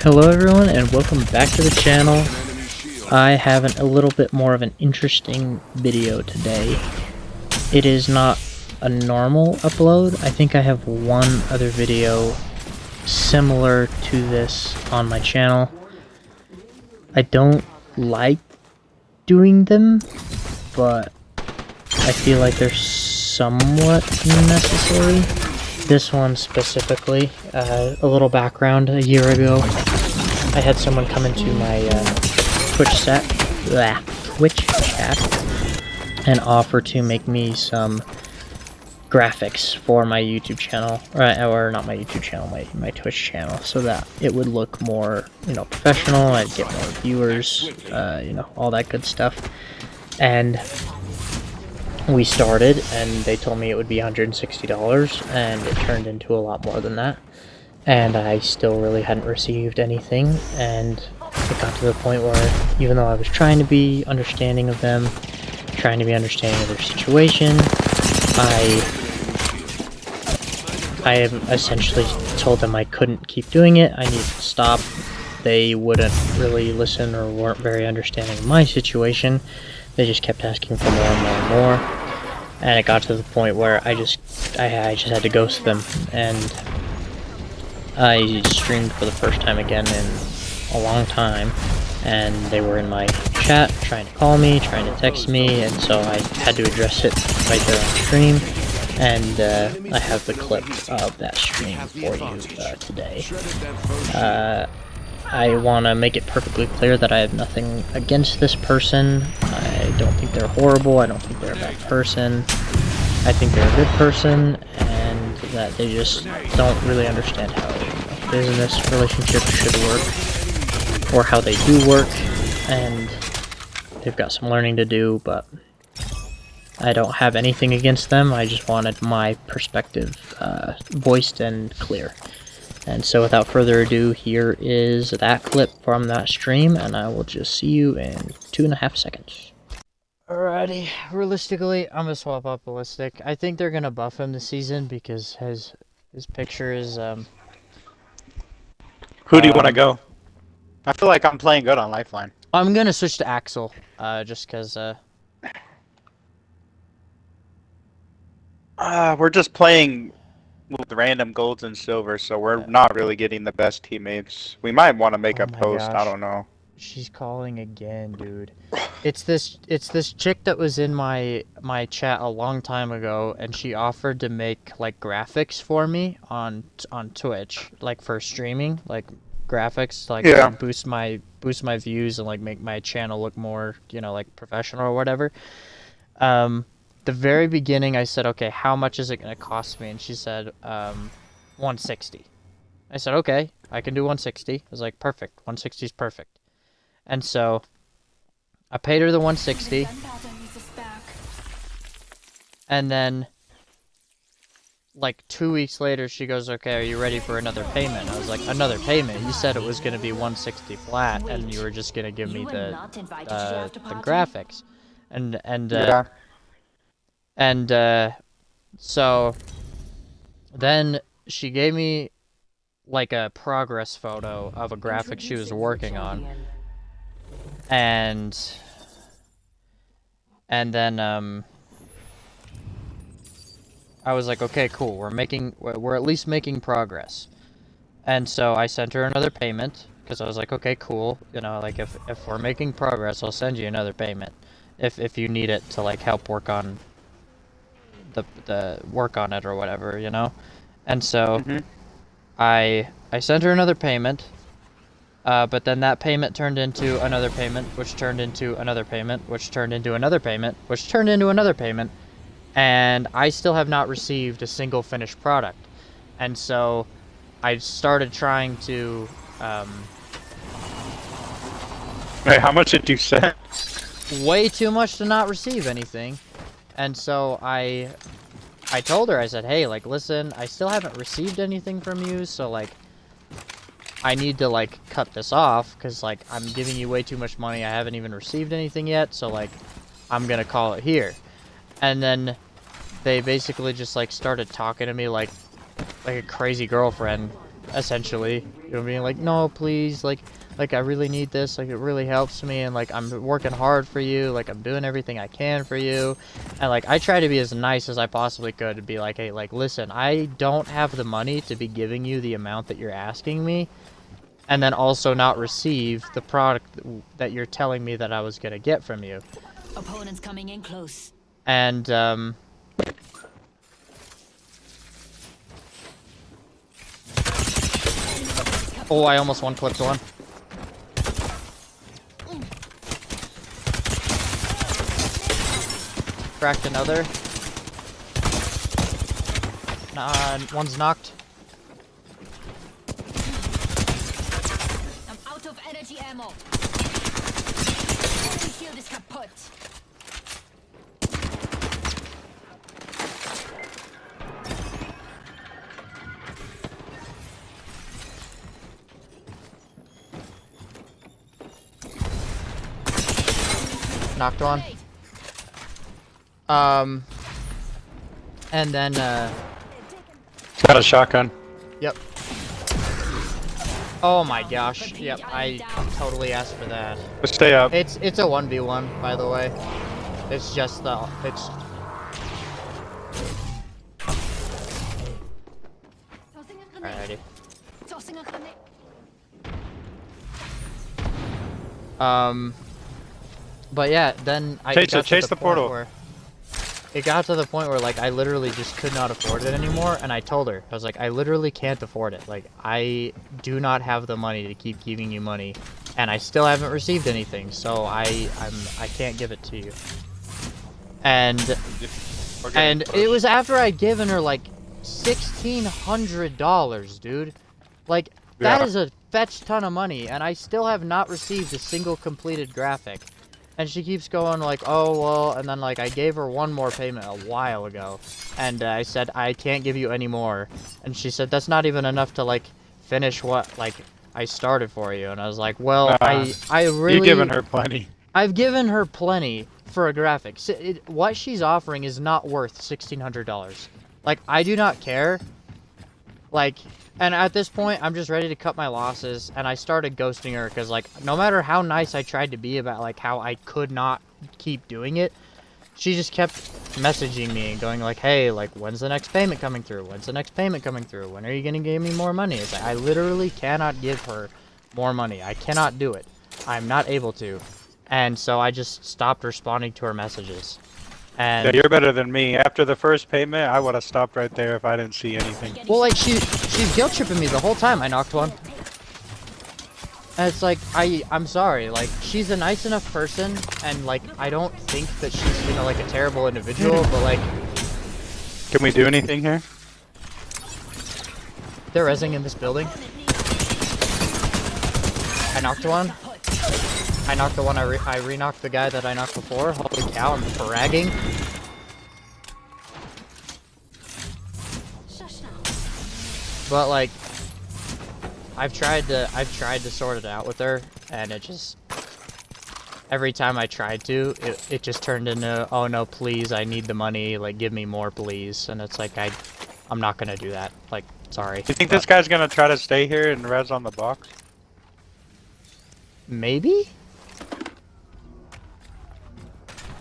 Hello everyone and welcome back to the channel. I have a little bit more of an interesting video today. It is not a normal upload. I think I have one other video similar to this on my channel. I don't like doing them, but I feel like they're somewhat necessary. This one specifically, a little background. A year ago, I had someone come into my Twitch chat and offer to make me some graphics for my YouTube channel, or not my YouTube channel, my Twitch channel, so that it would look more, professional. I'd get more viewers, all that good stuff. And we started, and they told me it would be $160, and it turned into a lot more than that. And I still really hadn't received anything, and it got to the point where, even though I was trying to be understanding of them, trying to be understanding of their situation, I have essentially told them I couldn't keep doing it, I needed to stop. They wouldn't really listen or weren't very understanding of my situation. They just kept asking for more and more and more. And it got to the point where I just had to ghost them, and I streamed for the first time again in a long time, and they were in my chat trying to call me, trying to text me, and so I had to address it right there on stream, and I have the clip of that stream for you today. I want to make it perfectly clear that I have nothing against this person. I don't think they're horrible, I don't think they're a bad person. I think they're a good person, and that they just don't really understand how business relationships should work, or how they do work, and they've got some learning to do, but I don't have anything against them. I just wanted my perspective voiced and clear. And so without further ado, here is that clip from that stream, and I will just see you in 2.5 seconds. Alrighty, realistically, I'm gonna swap out Ballistic. I think they're gonna buff him this season because his picture is Who do you want to go? I feel like I'm playing good on Lifeline. I'm gonna switch to Axel, just because we're just playing with random golds and silver, so we're not really getting the best teammates. We might want to make a post. gosh. I don't know. She's calling again, dude. It's this chick that was in my chat a long time ago, and she offered to make like graphics for me on Twitch, like for streaming, like graphics, like Yeah. boost my views and like make my channel look more, like professional or whatever. The very beginning, I said, okay, how much is it going to cost me? And she said, 160. I said, okay, I can do 160. I was like, perfect. 160 is perfect. And so I paid her the 160. And then, like 2 weeks later, she goes, okay, are you ready for another payment? I was like, another payment? You said it was going to be 160 flat, and you were just going to give me the graphics. So then she gave me like a progress photo of a graphic she was working on, and then I was like, okay, cool, we're at least making progress. And so I sent her another payment because I was like, okay, cool, like if we're making progress, I'll send you another payment if you need it to like help work on the work on it or whatever, and so I sent her another payment, but then that payment turned into another payment, which turned into another payment, which turned into another payment, which turned into another payment, and I still have not received a single finished product. And so I started trying to Hey, how much did you send? way too much to not receive anything. And so I told her, I said, hey, like, listen, I still haven't received anything from you, so, like, I need to, like, cut this off, because, like, I'm giving you way too much money, I haven't even received anything yet, so, like, I'm gonna call it here. And then they basically just, like, started talking to me like a crazy girlfriend, essentially. You know, being like, no, please, like I really need this, like it really helps me, and like I'm working hard for you, like I'm doing everything I can for you, and like I try to be as nice as I possibly could to be like, hey, like listen, I don't have the money to be giving you the amount that you're asking me, and then also not receive the product that you're telling me that I was gonna get from you. Opponents coming in close. And oh, I almost one-clipped one. Cracked another. One's knocked. I'm out of energy ammo. Enemy shield is kaputt. Knocked one. And then, Got a shotgun. yep. Oh my gosh, yep, I totally asked for that. But stay up. It's a 1v1, by the way. It's just it's... Alrighty. But yeah, then I Chase the portal. It got to the point where like I literally just could not afford it anymore, and I told her, I was like, I literally can't afford it. Like I do not have the money to keep giving you money, and I still haven't received anything, so I can't give it to you. And it was after I'd given her like $1,600, dude. Like that is a fetch ton of money, and I still have not received a single completed graphic. And she keeps going like, oh, well, and then like I gave her one more payment a while ago. And I said, I can't give you any more. And she said, that's not even enough to like finish what like I started for you. And I was like, well, I really... You've given her plenty. I've given her plenty for a graphic. What she's offering is not worth $1,600. Like, I do not care. Like... And at this point, I'm just ready to cut my losses, and I started ghosting her, because, like, no matter how nice I tried to be about, like, how I could not keep doing it, she just kept messaging me and going, like, hey, like, when's the next payment coming through? When's the next payment coming through? When are you going to give me more money? It's like, I literally cannot give her more money. I cannot do it. I'm not able to. And so I just stopped responding to her messages. And Yeah, you're better than me. After the first payment, I would have stopped right there if I didn't see anything. well, like, she's guilt tripping me the whole time. I knocked one. And it's like, I'm sorry, like, she's a nice enough person, and, like, I don't think that she's, you know, like, a terrible individual, but, like... Can we do anything here? They're rezzing in this building. I knocked one. I knocked the one I re-knocked the guy that I knocked before. Holy cow, I'm fragging. But like, I've tried to sort it out with her, and it just, every time I tried to, it just turned into, oh no, please, I need the money, like give me more, please. And it's like, I'm not gonna do that. Like, sorry. You think this guy's gonna try to stay here and res on the box? Maybe?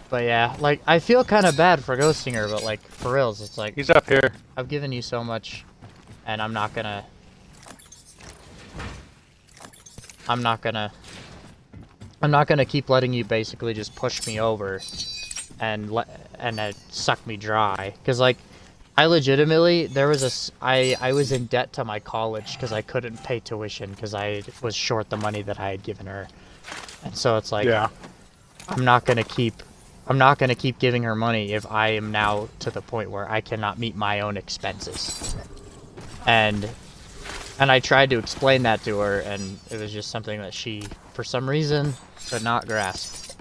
But yeah, like, I feel kind of bad for ghosting her, but like, for reals, it's like... He's up here. I've given you so much, and I'm not gonna keep letting you basically just push me over and suck me dry. Cause like, I legitimately, I was in debt to my college because I couldn't pay tuition because I was short the money that I had given her. And so it's like, Yeah. I'm not gonna keep giving her money if I am now to the point where I cannot meet my own expenses. And I tried to explain that to her, and it was just something that she, for some reason, could not grasp.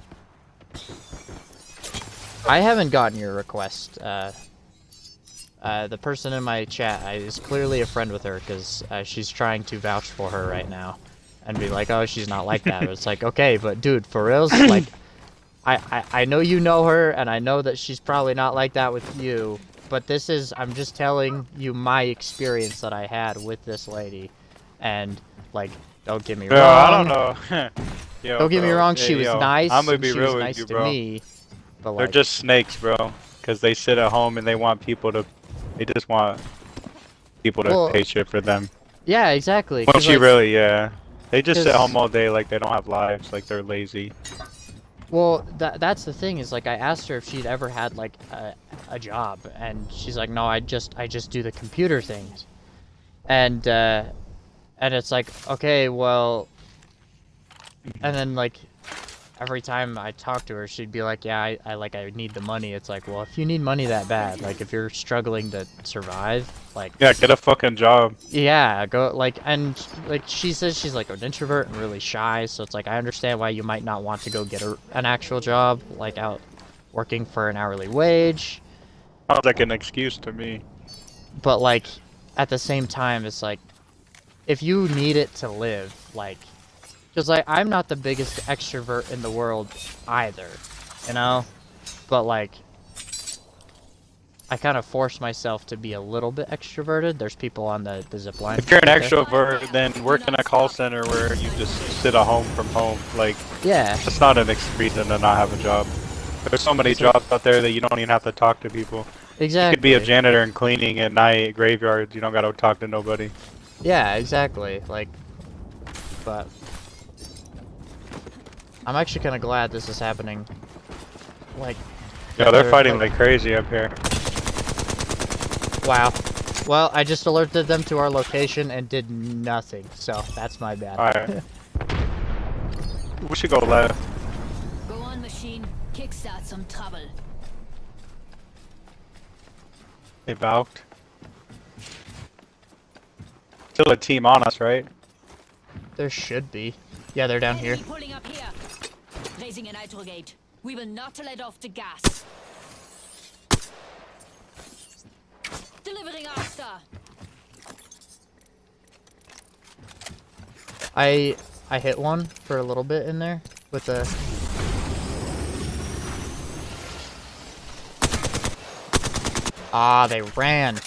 I haven't gotten your request. The person in my chat is clearly a friend with her, because she's trying to vouch for her right now. And be like, oh, she's not like that. But it's like, okay, but dude, for reals, like, I know you know her, and I know that she's probably not like that with you, but I'm just telling you my experience that I had with this lady. And like, don't get me Bro, wrong. I don't know. Yo, Don't get me bro, wrong. hey, She was yo, nice. I'm gonna And be she real was with nice you, to bro. me. But They're like, just snakes, bro. Because they sit at home and they want people to. They just want people to Well, pay shit for them. yeah, exactly. Once 'Cause you like, really, yeah. They just sit 'cause- home all day like they don't have lives, like they're lazy. well, that's the thing is like I asked her if she'd ever had like a job, and she's like, no, I just do the computer things, and it's like, okay, well, and then like every time I talk to her, she'd be like, yeah, I need the money. It's like, well, if you need money that bad, like if you're struggling to survive, like, Yeah, get a fucking job. yeah, go like, and like she says she's like an introvert and really shy, so it's like I understand why you might not want to go get an actual job, like out working for an hourly wage, Sounds like an excuse to me. but like at the same time, it's like if you need it to live, like, because like I'm not the biggest extrovert in the world either, you know, but like I kind of force myself to be a little bit extroverted. There's people on the zip line. If you're an right there. extrovert, then work in a call center where you just sit at home from home. Like, Yeah, it's not an reason to not have a job. There's so many jobs out there that you don't even have to talk to people. exactly. You could be a janitor and cleaning at night, graveyards. You don't gotta talk to nobody. Yeah, exactly. Like, but I'm actually kind of glad this is happening. Like, Yeah, they're they're, fighting like- like crazy up here. wow. Well, I just alerted them to our location and did nothing, so that's my bad. Alright. We should go left. Go on, machine. Kickstart some trouble. They balked. Still a team on us, right? There should be. Yeah, they're down here. Enemy pulling up here. Raising a nitro gate. We will not let off the gas. Delivering after. I hit one for a little bit in there with the. Ah, they ran.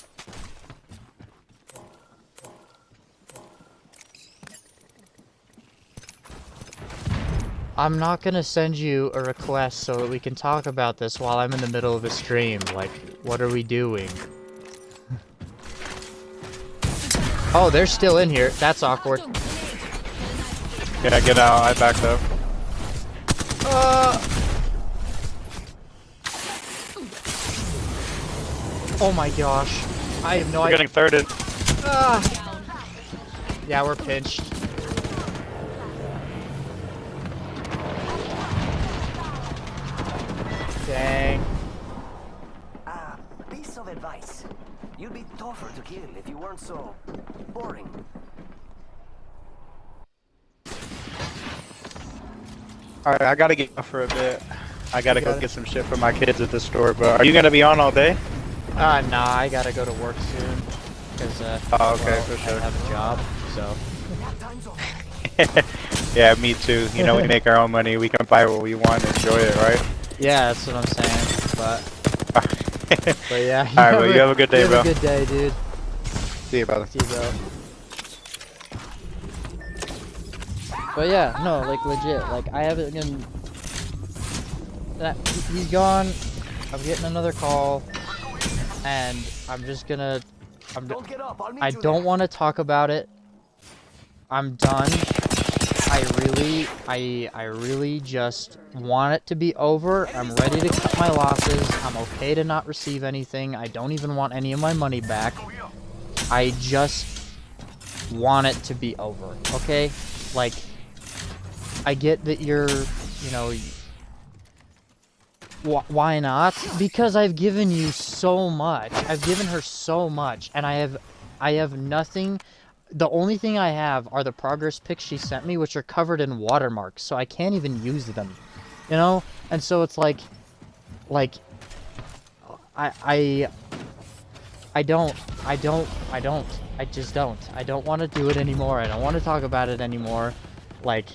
I'm not gonna send you a request so that we can talk about this while I'm in the middle of a stream. Like, what are we doing? Oh, they're still in here. That's awkward. Achtung, grenade. Yeah, get out. I backed up. Oh my gosh. I have no We're idea. getting thirded. Down. Yeah, we're pinched. Dang. Piece of advice. You'd be tougher to kill if you weren't so boring. Alright, I gotta get off for a bit. I gotta You go gotta- get some shit for my kids at the store, but are you gonna be on all day? Nah, I gotta go to work soon. Cause, Oh, okay, well, for sure. I have a job, so. Yeah, me too. You know, we make our own money. We can buy what we want and enjoy it, right? Yeah, that's what I'm saying, but yeah. Alright, well, you have a good day, you bro. have a good day, dude. See you, brother. See you, bro. But yeah, no, like legit, like I haven't been. He's gone. I'm getting another call, and I'm just gonna. Don't get up. I'll meet I you don't there. want to talk about it. I'm done. I really just want it to be over. I'm ready to cut my losses. I'm okay to not receive anything. I don't even want any of my money back. I just want it to be over, okay? Like, I get that you're, you know, why not? Because I've given you so much. I've given her so much, and I have nothing. The only thing I have are the progress pics she sent me, which are covered in watermarks, so I can't even use them, you know? And so it's like, I just don't. I don't want to do it anymore. I don't want to talk about it anymore. Like,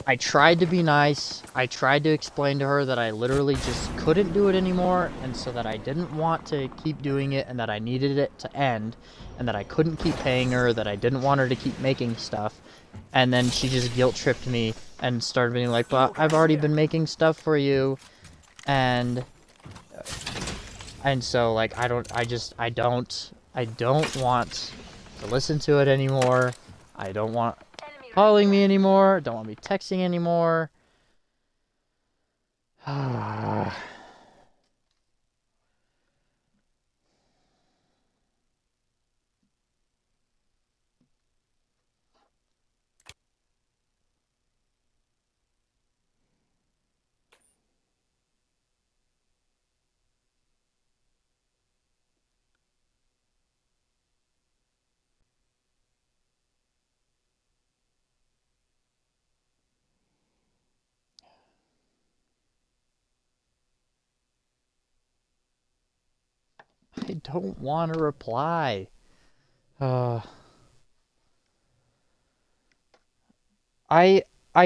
I tried to be nice. I tried to explain to her that I literally just couldn't do it anymore, and so that I didn't want to keep doing it and that I needed it to end. and that I couldn't keep paying her, that I didn't want her to keep making stuff. And then she just guilt-tripped me and started being like, well, I've already been making stuff for you, and so, like, I don't want to listen to it anymore. I don't want calling me anymore. Don't want me texting anymore. I don't want to reply. I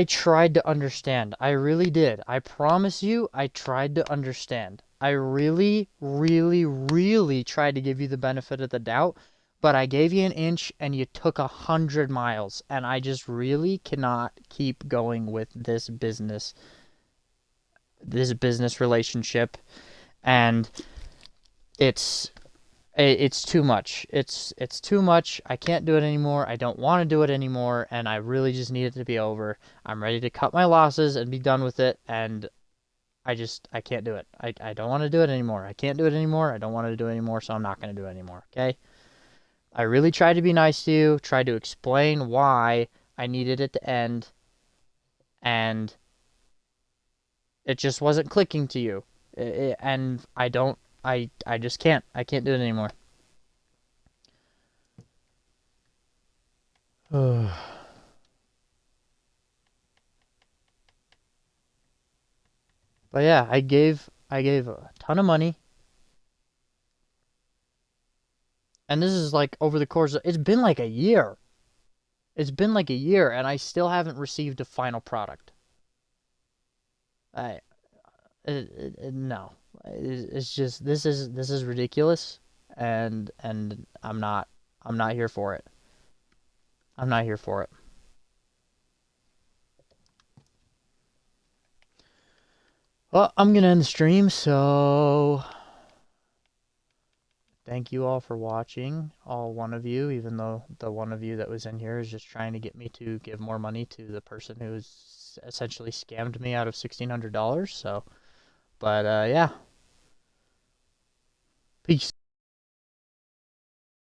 tried to understand. I really did. I promise you, I tried to understand. I really, really, really tried to give you the benefit of the doubt, but I gave you an inch and you took 100 miles, and I just really cannot keep going with this business relationship, and it's too much. It's too much. I can't do it anymore. I don't want to do it anymore, and I really just need it to be over. I'm ready to cut my losses and be done with it, and I can't do it. I don't want to do it anymore. I can't do it anymore. I don't want to do it anymore, so I'm not going to do it anymore, okay? I really tried to be nice to you, tried to explain why I needed it to end, and it just wasn't clicking to you. And I just can't. I can't do it anymore. But yeah, I gave a ton of money. And this is like over the course of, it's been like a year. It's been like a year, and I still haven't received a final product. No. It's just, this is ridiculous, and I'm not here for it. I'm not here for it. Well, I'm gonna end the stream, so thank you all for watching, all one of you, even though the one of you that was in here is just trying to get me to give more money to the person who's essentially scammed me out of $1,600, so, but, yeah. Peace.